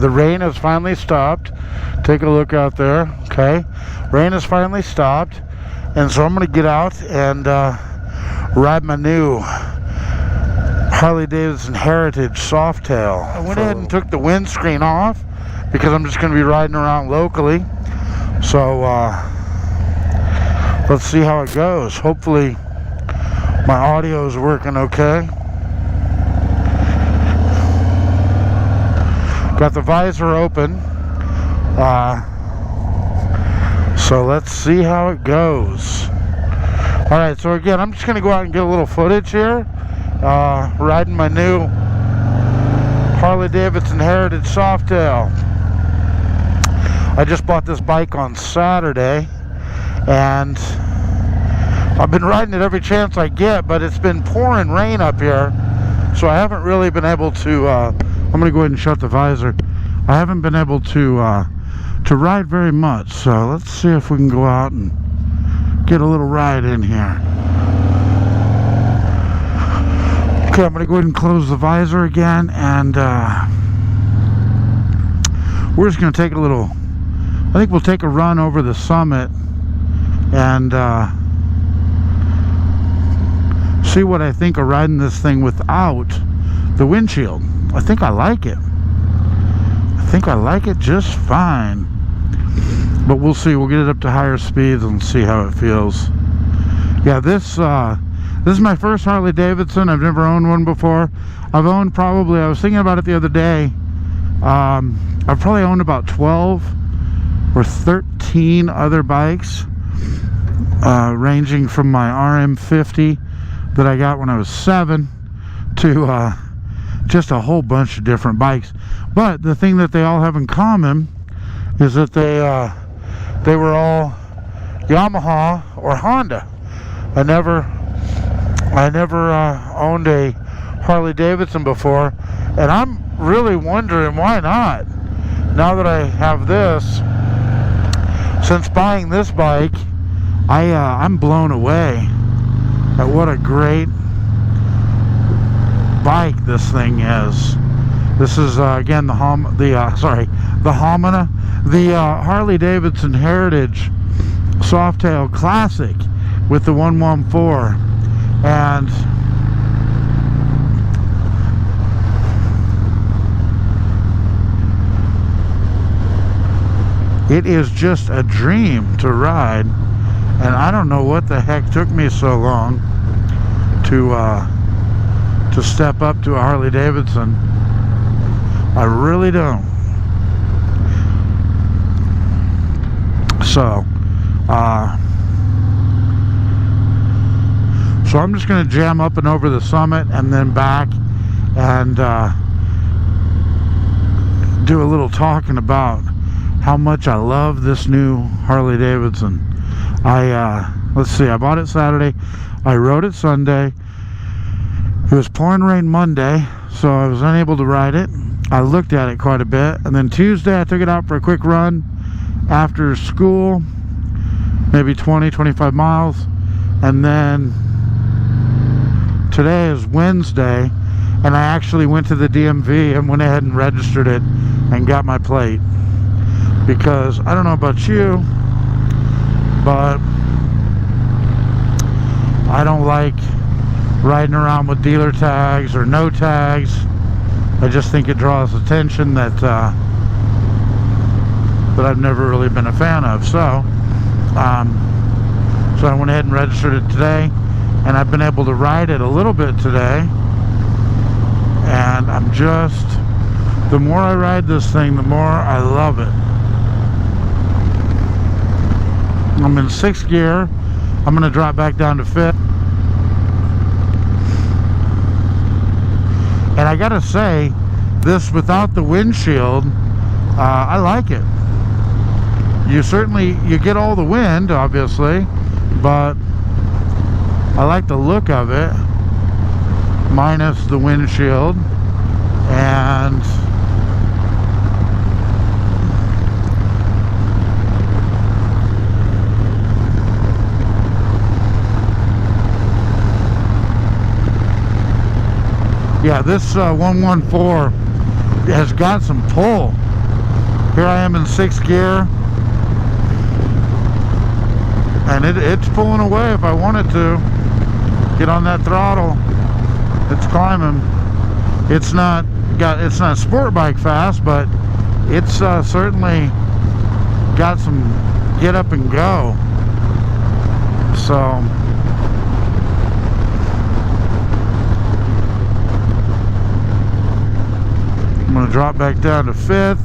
the rain has finally stopped. Take a look out there. Okay, rain has finally stopped, and so I'm going to get out and ride my new Harley-Davidson Heritage Softail. I went ahead and took the windscreen off because I'm just going to be riding around locally. So let's see how it goes. Hopefully my audio is working okay. Got the visor open. So let's see how it goes. Alright, so again, I'm just going to go out and get a little footage here. Riding my new Harley-Davidson Heritage Softail. I just bought this bike on Saturday, and I've been riding it every chance I get, but it's been pouring rain up here, so I haven't really been able to, I'm going to go ahead and shut the visor. I haven't been able to ride very much, so let's see if we can go out and get a little ride in here. Okay, I'm going to go ahead and close the visor again, and we're just going to take a little, I think we'll take a run over the summit and see what I think of riding this thing without the windshield. I think I like it. I think I like it just fine. But we'll see. We'll get it up to higher speeds and see how it feels. Yeah, this is my first Harley Davidson. I've never owned one before. I've owned probably, I was thinking about it the other day, I've probably owned about 12 or 13 other bikes, ranging from my RM50 that I got when I was 7 to just a whole bunch of different bikes. But the thing that they all have in common is that they were all Yamaha or Honda. I never owned a Harley Davidson before, and I'm really wondering why not. Now that I have this, since buying this bike, I'm blown away at what a great bike this thing is. This is again the Harley Davidson Heritage Softail Classic with the 114, and it is just a dream to ride. And I don't know what the heck took me so long to step up to a Harley Davidson. I really don't. So I'm just going to jam up and over the summit and then back and do a little talking about how much I love this new Harley Davidson. Let's see, I bought it Saturday, I rode it Sunday, it was pouring rain Monday, so I was unable to ride it. I looked at it quite a bit, and then Tuesday I took it out for a quick run after school, maybe 20-25 miles, and then today is Wednesday, and I actually went to the DMV and went ahead and registered it and got my plate, because I don't know about you, but I don't like riding around with dealer tags or no tags. I just think it draws attention that I've never really been a fan of. So I went ahead and registered it today, and I've been able to ride it a little bit today, and I'm just, the more I ride this thing, the more I love it. I'm in 6th gear. I'm going to drop back down to 5th. And I gotta say, this without the windshield, I like it. You get all the wind, obviously, but I like the look of it minus the windshield. And yeah, this 114 has got some pull. Here I am in 6th gear, and it's pulling away if I want it to. Get on that throttle. It's climbing. It's not sport bike fast, but it's certainly got some get up and go. So I'm going to drop back down to 5th.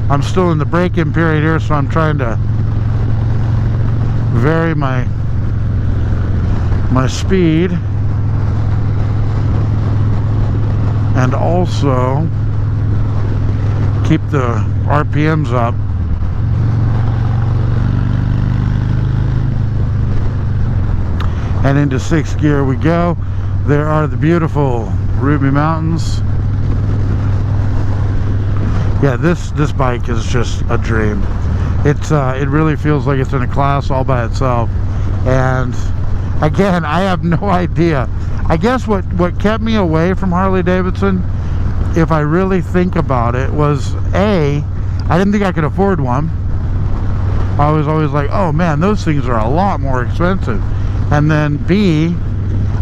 I'm still in the break-in period here, so I'm trying to vary my speed and also keep the RPMs up. And into 6th gear we go. There are the beautiful Ruby Mountains. Yeah, this bike is just a dream. It really feels like it's in a class all by itself. And again, I have no idea. I guess what kept me away from Harley Davidson, if I really think about it, was A, I didn't think I could afford one. I was always like, oh man, those things are a lot more expensive. And then B,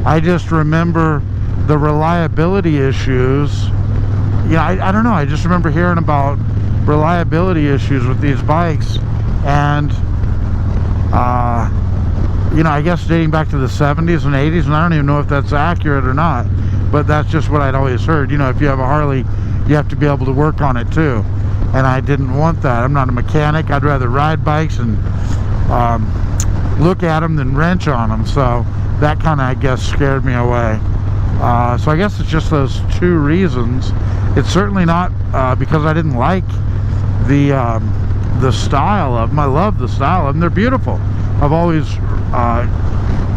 I just remember the reliability issues. Yeah, I don't know, I just remember hearing about reliability issues with these bikes, and you know, I guess dating back to the 70s and 80s, and I don't even know if that's accurate or not, but that's just what I'd always heard. You know, if you have a Harley, you have to be able to work on it too, and I didn't want that. I'm not a mechanic. I'd rather ride bikes and look at them than wrench on them, so that kind of, I guess, scared me away. So I guess it's just those two reasons. It's certainly not because I didn't like the style of them. I love the style of them. They're beautiful. I've always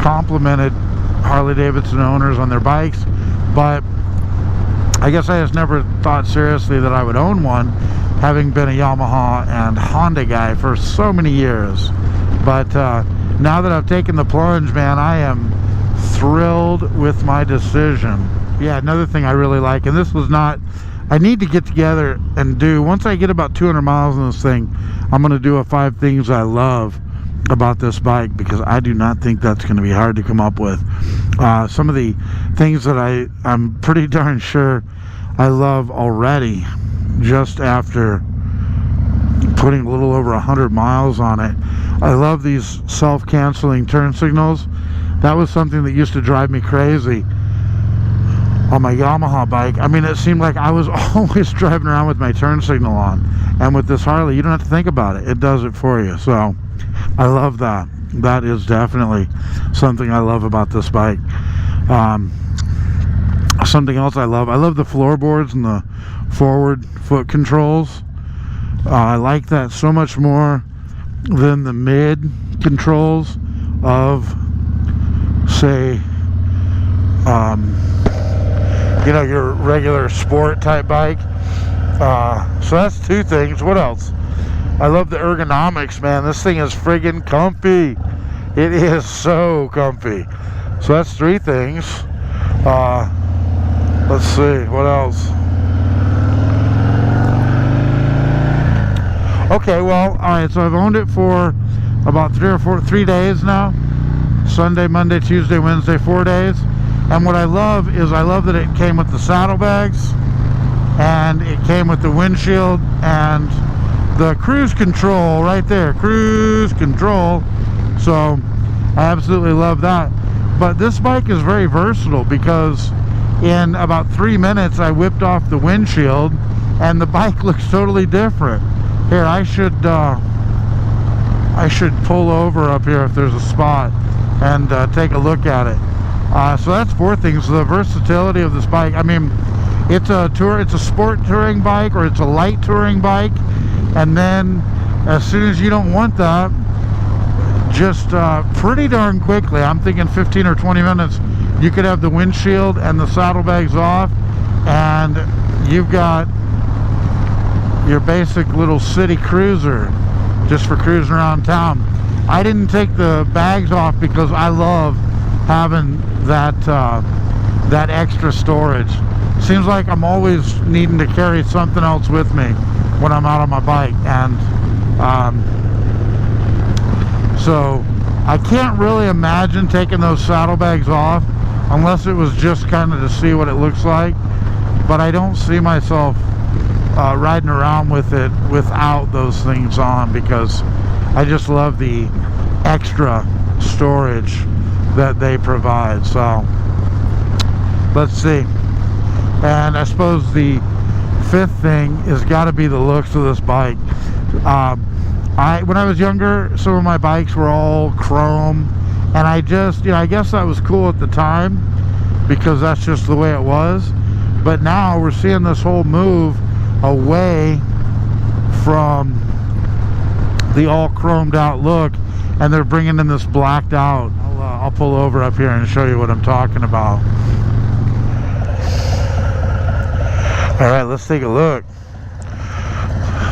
complimented Harley Davidson owners on their bikes, but I guess I just never thought seriously that I would own one, having been a Yamaha and Honda guy for so many years. But now that I've taken the plunge, man, I am thrilled with my decision. Yeah, another thing I really like, and this was not, I need to get together and do, once I get about 200 miles on this thing, I'm going to do a 5 things I love about this bike, because I do not think that's going to be hard to come up with. Some of the things that I'm pretty darn sure I love already, just after putting a little over 100 miles on it. I love these self-canceling turn signals. That was something that used to drive me crazy on my Yamaha bike. I mean, it seemed like I was always driving around with my turn signal on, and with this Harley, you don't have to think about it. It does it for you. So I love that. That is definitely something I love about this bike. Something else I love the floorboards and the forward foot controls. I like that so much more than the mid controls of, say, you know, your regular sport type bike. So that's 2 things. What else? I love the ergonomics, man. This thing is friggin' comfy. It is so comfy. So that's 3 things. Let's see, what else? Okay, well, alright, so I've owned it for about 3 days now. Sunday, Monday, Tuesday, Wednesday, 4 days. And what I love is, I love that it came with the saddlebags, and it came with the windshield, and the cruise control right there, cruise control. So I absolutely love that. But this bike is very versatile, because in about 3 minutes I whipped off the windshield and the bike looks totally different. Here, I should pull over up here if there's a spot and take a look at it. So that's 4 things. The versatility of this bike. I mean, it's a sport touring bike, or it's a light touring bike, and then as soon as you don't want that, just pretty darn quickly, I'm thinking 15 or 20 minutes, you could have the windshield and the saddlebags off, and you've got your basic little city cruiser just for cruising around town. I didn't take the bags off because I love having that extra storage. Seems like I'm always needing to carry something else with me, when I'm out on my bike. And so I can't really imagine taking those saddlebags off unless it was just kind of to see what it looks like. But I don't see myself riding around with it without those things on, because I just love the extra storage that they provide. So let's see. And I suppose the fifth thing has got to be the looks of this bike. When I was younger, some of my bikes were all chrome, and I just, I guess that was cool at the time because that's just the way it was. But now we're seeing this whole move away from the all chromed out look, and they're bringing in this blacked out. I'll pull over up here and show you what I'm talking about. All right, let's take a look.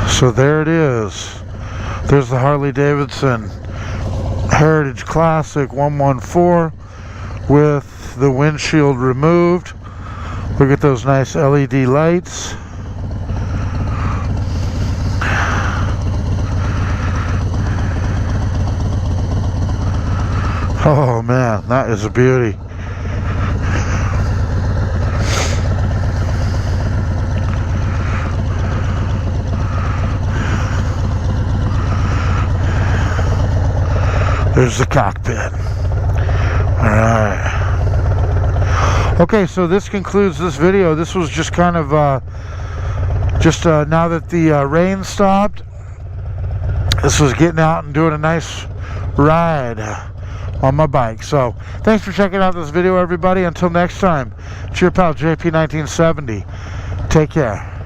So there it is. There's the Harley Davidson Heritage Classic 114 with the windshield removed. Look at those nice LED lights. Oh man, that is a beauty. There's the cockpit. Alright. Okay, so this concludes this video. This was just kind of now that the rain stopped, this was getting out and doing a nice ride on my bike. So thanks for checking out this video, everybody. Until next time, it's your pal JP1970. Take care.